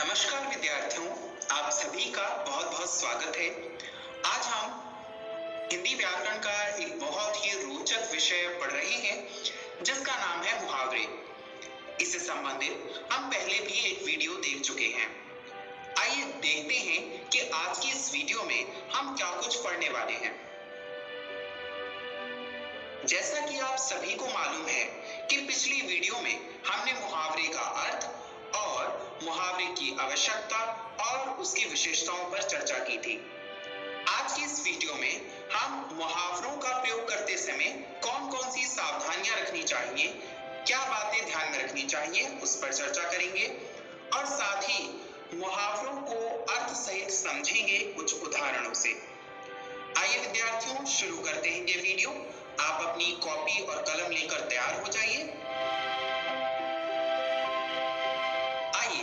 नमस्कार विद्यार्थियों, आप सभी का बहुत बहुत स्वागत है। आज हम हिंदी व्याकरण का एक बहुत ही रोचक विषय पढ़ रहे हैं जिसका नाम है मुहावरे। इससे संबंधित हम पहले भी एक वीडियो देख चुके हैं। आइए देखते हैं कि आज की इस वीडियो में हम क्या कुछ पढ़ने वाले हैं। जैसा कि आप सभी को मालूम है कि पिछली वीडियो में हमने मुहावरे का अर्थ और मुहावरे की आवश्यकता और उसकी विशेषताओं पर चर्चा की थी। आज की इस वीडियो में हम मुहावरों का प्रयोग करते समय कौन-कौन सी सावधानियां रखनी चाहिए, क्या बातें ध्यान में रखनी चाहिए, उस पर चर्चा करेंगे और साथ ही मुहावरों को अर्थ सहित समझेंगे कुछ उदाहरणों से। आइए विद्यार्थियों, शुरू करते हैं ये वीडियो। आप अपनी कॉपी और कलम लेकर तैयार हो जाइए।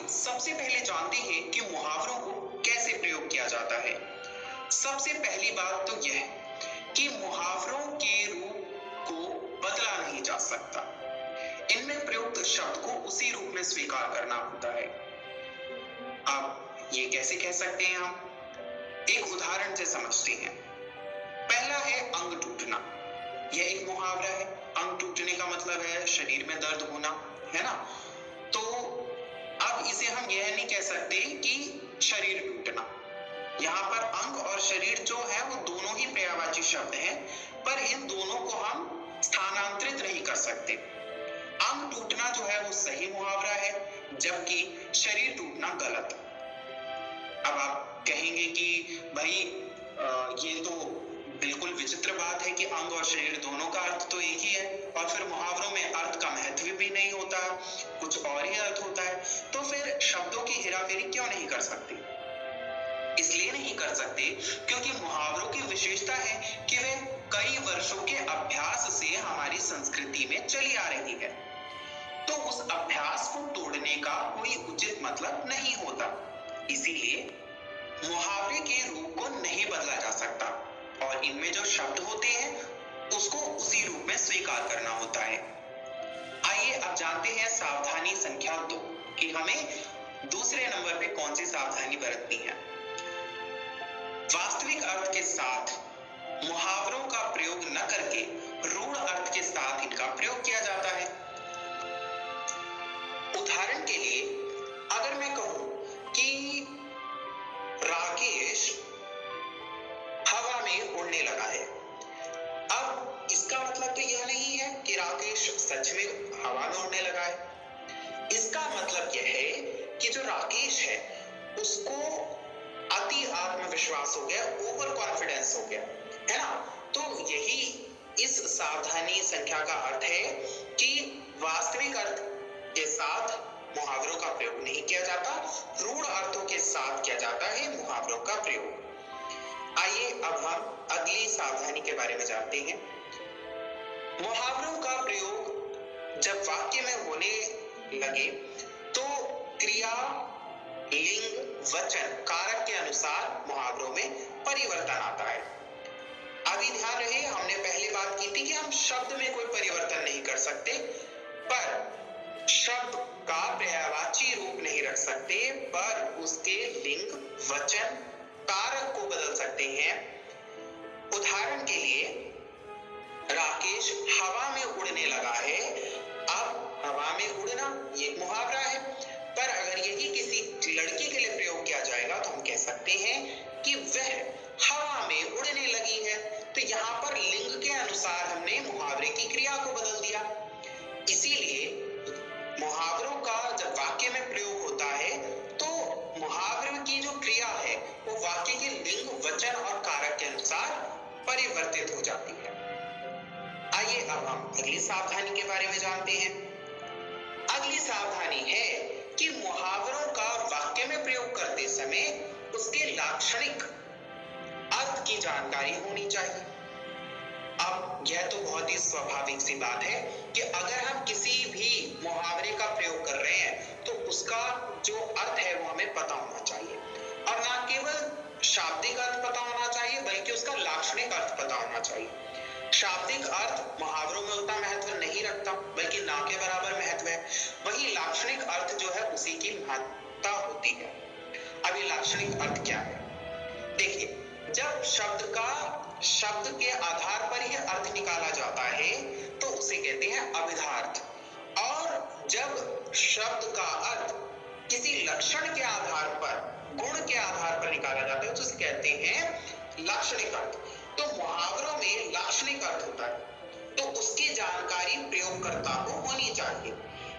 सबसे पहले जानते हैं कि मुहावरों को कैसे प्रयोग किया जाता है। सबसे पहली बात तो यह कि मुहावरों के रूप को बदला नहीं जा सकता। इनमें प्रयुक्त शब्द को उसी रूप में स्वीकार करना होता है। अब ये कैसे कह सकते हैं हम? एक उदाहरण से समझते हैं। पहला है अंग टूटना। यह एक मुहावरा है। अंग टूटने का मतलब है शरीर में दर्द होना, है ना? तो अब इसे हम यह नहीं कह सकते कि शरीर टूटना। यहाँ पर अंग और शरीर जो है वो दोनों ही पर्यायवाची शब्द हैं, पर इन दोनों को हम स्थानांतरित नहीं कर सकते। अंग टूटना जो है वो सही मुहावरा है, जबकि शरीर टूटना गलत। अब आप कहेंगे कि भाई ये तो बिल्कुल विचित्र बात है कि अंग और शरीर दोनों का अर्थ तो एक ही है और फिर मुहावरों में अर्थ का महत्व भी नहीं होता, कुछ और ही अर्थ होता है। तो फिर शब्दों की हेराफेरी क्यों नहीं कर सकते? इसलिए नहीं कर सकते क्योंकि मुहावरों की विशेषता है कि वे कई वर्षों के अभ्यास से हमारी संस्कृति में चली आ रही है। तो उस अभ्यास को तोड़ने का कोई उचित मतलब नहीं होता। इसीलिए मुहावरे के रूप को नहीं बदला जा सकता और इनमें जो शब्द होते हैं उसको उसी रूप में स्वीकार करना होता है। आइए अब जानते हैं सावधानी संख्या 2 कि हमें दूसरे नंबर पे कौन सी सावधानी बरतनी है। वास्तविक अर्थ के साथ मुहावरों का प्रयोग न करके रूढ़ अर्थ के साथ इनका प्रयोग किया जाता है। उदाहरण के लिए अगर मैं कहूं कि राकेश हवा में उड़ने लगा है, अब इसका मतलब तो यह नहीं है कि राकेश सच में हवा में उड़ने लगा है। इसका मतलब यह है कि जो राकेश है उसको अति आत्मविश्वास हो गया, ओवर कॉन्फिडेंस हो गया, है ना? तो यही इस सावधानी संख्या का अर्थ है कि वास्तविक अर्थ के साथ मुहावरों का प्रयोग नहीं किया जाता, रूढ़ अर्थों के साथ किया जाता है मुहावरों का प्रयोग। आइए अब हम अगली सावधानी के बारे में जानते हैं। मुहावरों का प्रयोग जब वाक्य में होने लगे तो क्रिया, लिंग, वचन, कारक के अनुसार मुहावरों में परिवर्तन आता है। अभी ध्यान रहे, हमने पहले बात की थी कि हम शब्द में कोई परिवर्तन नहीं कर सकते, पर शब्द का पर्यायवाची रूप नहीं रख सकते, पर उसके लिंग, वचन, कारक को बदल सकते हैं। उदाहरण के लिए राकेश हवा में उड़ने लगा है। अब हवा में उड़ना ये मुहावरा है, पर अगर यही किसी लड़की के लिए प्रयोग किया जाएगा तो हम कह सकते हैं कि वह हवा में उड़ने लगी है। तो यहाँ पर लिंग के अनुसार हमने मुहावरे की क्रिया को बदल दिया। इसीलिए मुहावरों का जब वाक्य में प्रयोग होता है तो मुहावरे की जो क्रिया है वो वाक्य के लिंग, वचन और कारक के अनुसार परिवर्तित हो जाती है। आइए अब हम अगली सावधानी के बारे में जानते हैं। अगली सावधानी है कि मुहावरों का वाक्य में प्रयोग करते समय उसके लाक्षणिक अर्थ की जानकारी होनी चाहिए। अब यह तो बहुत ही स्वाभाविक सी बात है कि अगर हम किसी भी मुहावरे का प्रयोग कर रहे हैं तो उसका जो अर्थ है वो हमें पता होना चाहिए और ना केवल शाब्दिक अर्थ पता होना चाहिए बल्कि उसका लाक्षणिक अर्थ पता होना चाहिए। शाब्दिक अर्थ मुहावरों में उतना महत्व नहीं रखता बल्कि ना के बराबर महत्व है, वही लाक्षणिक अर्थ जो है उसी की आवश्यकता होती है। अब ये लाक्षणिक अर्थ क्या है? देखिए, जब शब्द के आधार पर ही अर्थ निकाला जाता है तो उसे कहते हैं अभिधार्थ, और जब शब्द का अर्थ किसी लक्षण के आधार पर, गुण के आधार पर निकाला जाता है तो उसे कहते हैं लाक्षणिक अर्थ। तो मुहावरों में लाक्षणिक अर्थ होता है, तो उसकी जानकारी प्रयोगकर्ता को होनी चाहिए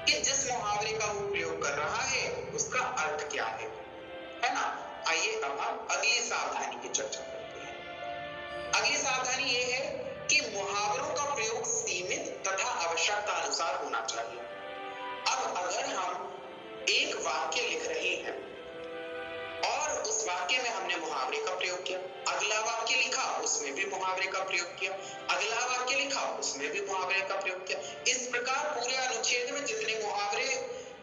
कि जिस मुहावरे का वो प्रयोग कर रहा है उसका अर्थ क्या है ना। आइए अब हम अगली सावधानी की चर्चा करते हैं। अगली सावधानी ये है कि मुहावरों का प्रयोग सीमित तथा आवश्यकता अनुसार होना चाहिए। अब अगर हम एक वाक्य लिख रहे हैं और उस वाक्य में हमने मुहावरे का प्रयोग किया, अगला वाक्य लिखा उसमें भी मुहावरे का प्रयोग किया, अगला वाक्य लिखा उसमें भी मुहावरे का प्रयोग किया, इस प्रकार पूरे अनुच्छेद में जितने मुहावरे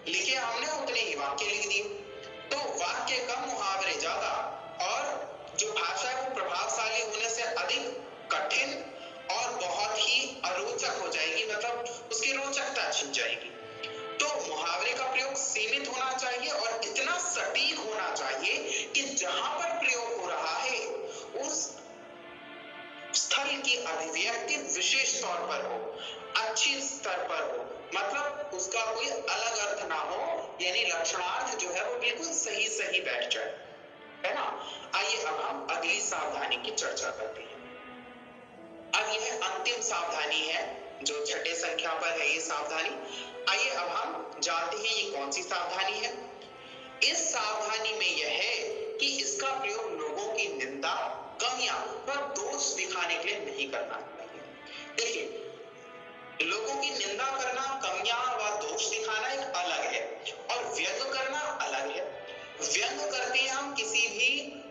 लिखे हमने उतने ही वाक्य लिख दिए, तो वाक्य कम मुहावरे ज्यादा और जो भाषा है वो प्रभावशाली होने से अधिक कठिन और बहुत ही अरोचक हो जाएगी, मतलब उसकी रोचकता छिन जाएगी। तो मुहावरे का प्रयोग सीमित होना चाहिए और इतना सटीक होना चाहिए कि जहां पर प्रयोग हो रहा है उस स्थल की अभिव्यक्ति विशेष तौर पर हो, अच्छी स्तर पर हो, मतलब उसका कोई अलग अर्थ ना हो, यानी लक्षणार्थ जो है वो बिल्कुल सही सही बैठ जाए, है ना। आइए अब हम अगली सावधानी की चर्चा करते हैं। अब यह अंतिम सावधानी है जो छठे संख्या पर है ये सावधानी। आइए अब हम जानते हैं ये कौन सी सावधानी है। इस सावधानी में यह है कि इसका प्रयोग लोगों की निंदा, कमियां व दोष दिखाने के लिए नहीं करना चाहिए। देखिए, लोगों की निंदा करना, कमियां व दोष दिखाना एक अलग है और व्यंग करना अलग है। व्यंग करते हैं हम किसी भी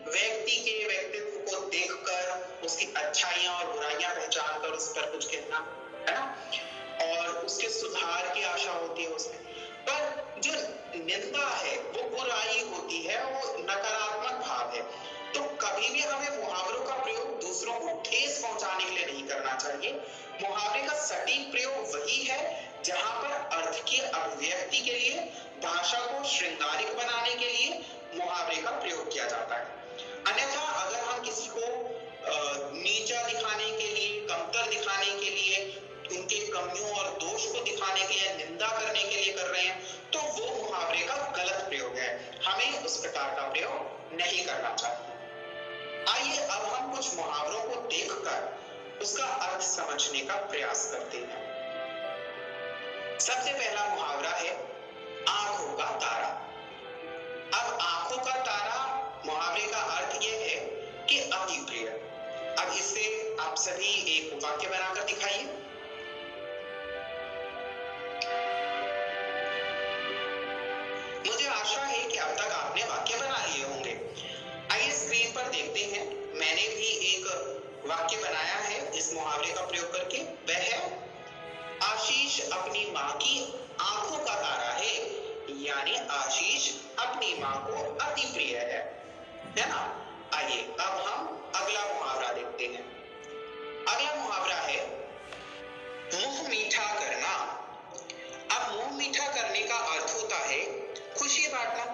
व्यक्ति के व्यक्तित्व को देखकर उसकी अच्छाइयां और बुराइयां पहचान कर उस पर कुछ कहना, है ना, और उसके सुधार की आशा होती है उसमें। पर जो निंदा है वो बुराई होती है, वो नकारात्मक भाव है। तो कभी भी हमें मुहावरों का प्रयोग दूसरों को ठेस पहुंचाने के लिए नहीं करना चाहिए। मुहावरे का सटीक प्रयोग वही है जहां पर अर्थ की अभिव्यक्ति के लिए, भाषा को श्रृंगारिक बनाने के लिए मुहावरे का प्रयोग किया जाता है। अन्यथा अगर हम किसी को नीचा दिखाने के लिए, कमतर दिखाने के लिए, उनके कमियों और दोष को दिखाने के लिए, निंदा करने के लिए कर रहे हैं तो वो मुहावरे का गलत प्रयोग है। हमें उस प्रकार का प्रयोग नहीं करना चाहिए। आइए अब हम कुछ मुहावरों को देखकर उसका अर्थ समझने का प्रयास करते हैं। सबसे पहला मुहावरा है आंखों का तारा। अब आंखों का तारा मुहावरे का अर्थ यह है कि अति प्रिय। अब इससे आप सभी एक वाक्य बनाकर दिखाइए। मुझे आशा है कि अब तक आपने वाक्य बना लिए होंगे। आइए स्क्रीन पर देखते हैं, मैंने भी एक वाक्य बनाया है इस मुहावरे का प्रयोग करके। वह है आशीष अपनी माँ की आंखों का तारा है, यानी आशीष अपनी माँ को अति प्रिय है ना। आइए अब हम अगला मुहावरा देखते हैं। अगला मुहावरा है मुंह मीठा करना। अब मुंह मीठा करने का अर्थ होता है खुशी बांटना।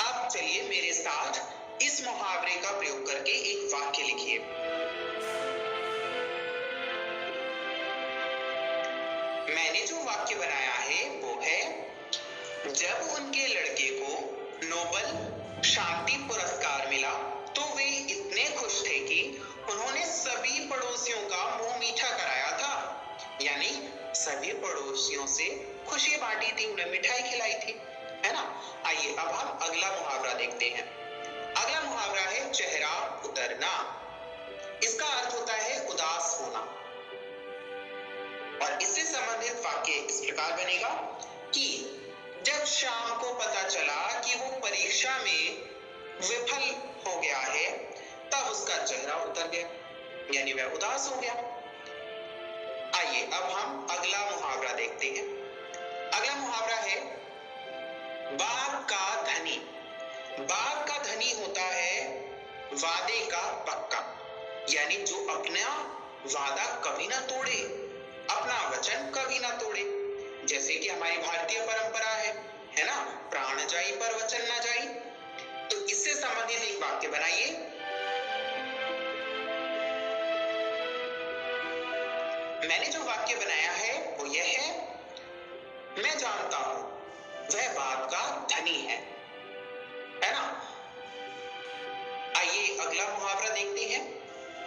अब चलिए मेरे साथ इस मुहावरे का प्रयोग करके एक वाक्य लिखिए। मैंने जो वाक्य बनाया है वो है जब उनके लड़के को नोबेल शांति पुरस्कार मिला तो वे इतने खुश थे कि उन्होंने सभी पड़ोसियों का मुंह मीठा कराया था, यानी सभी पड़ोसियों से खुशी बांटी थी, उन्हें मिठाई खिलाई थी, है ना। आइए अब हम अगला मुहावरा देखते हैं। अगला मुहावरा है चेहरा उतरना। इसका अर्थ होता है उदास होना और इससे संबंधित वाक्य इस प्रकार बनेगा कि जब शाम को पता चला कि वो परीक्षा में विफल हो गया है तब उसका चेहरा उतर गया, यानी वह उदास हो गया। आइए अब हम अगला मुहावरा देखते हैं। अगला मुहावरा है बाघ का धनी। बाघ का धनी होता है वादे का पक्का, यानी जो अपना वादा कभी ना तोड़े, अपना वचन कभी ना तोड़े, जैसे कि हमारी भारतीय परंपरा है है ना, प्राण जाई पर वचन ना जाई। तो इससे संबंधित एक वाक्य बनाइए। मैंने जो वाक्य बनाया है वो यह है, मैं जानता हूं वह बात का धनी है ना। आइए अगला मुहावरा देखते हैं।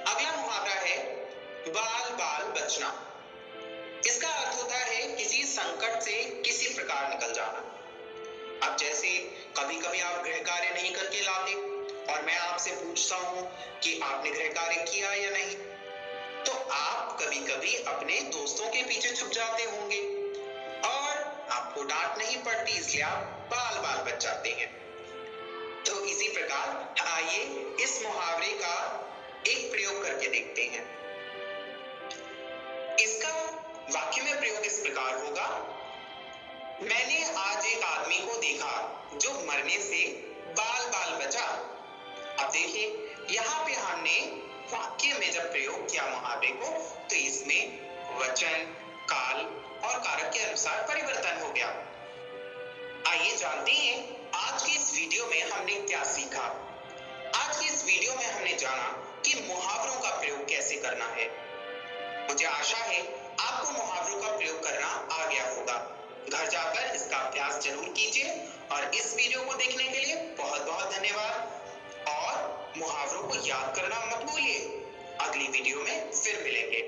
अगला मुहावरा है बाल बाल बचना। इसका अर्थ होता है किसी संकट से किसी प्रकार निकल जाना। अब जैसे कभी कभी आप गृह कार्य नहीं करके लाते और मैं आपसे पूछता हूं कि आपने गृह कार्य किया या नहीं, तो आप कभी कभी अपने दोस्तों के पीछे छुप जाते होंगे और आपको डांट नहीं पड़ती, इसलिए आप बाल बाल बच जाते हैं। तो इसी प्रकार आइए इस मुहावरे का एक प्रयोग करके देखते हैं। इसका वाक्य में प्रयोग इस प्रकार होगा, मैंने आज एक आदमी को देखा जो मरने से बाल बाल बचा। अब देखिए यहाँ पे हमने वाक्य में जब प्रयोग किया मुहावरे को, तो इसमें वचन, काल और कारक के अनुसार परिवर्तन हो गया। आइए जानते हैं आज की इस वीडियो में हमने क्या सीखा। आज की इस वीडियो में हमने जाना कि मुहावरों का प्रयोग कैसे करना है। मुझे आशा है आपको मुहावरों का प्रयोग करना आ गया होगा। घर जाकर इसका अभ्यास जरूर कीजिए और इस वीडियो को देखने के लिए बहुत बहुत धन्यवाद। और मुहावरों को याद करना मत भूलिए। अगली वीडियो में फिर मिलेंगे।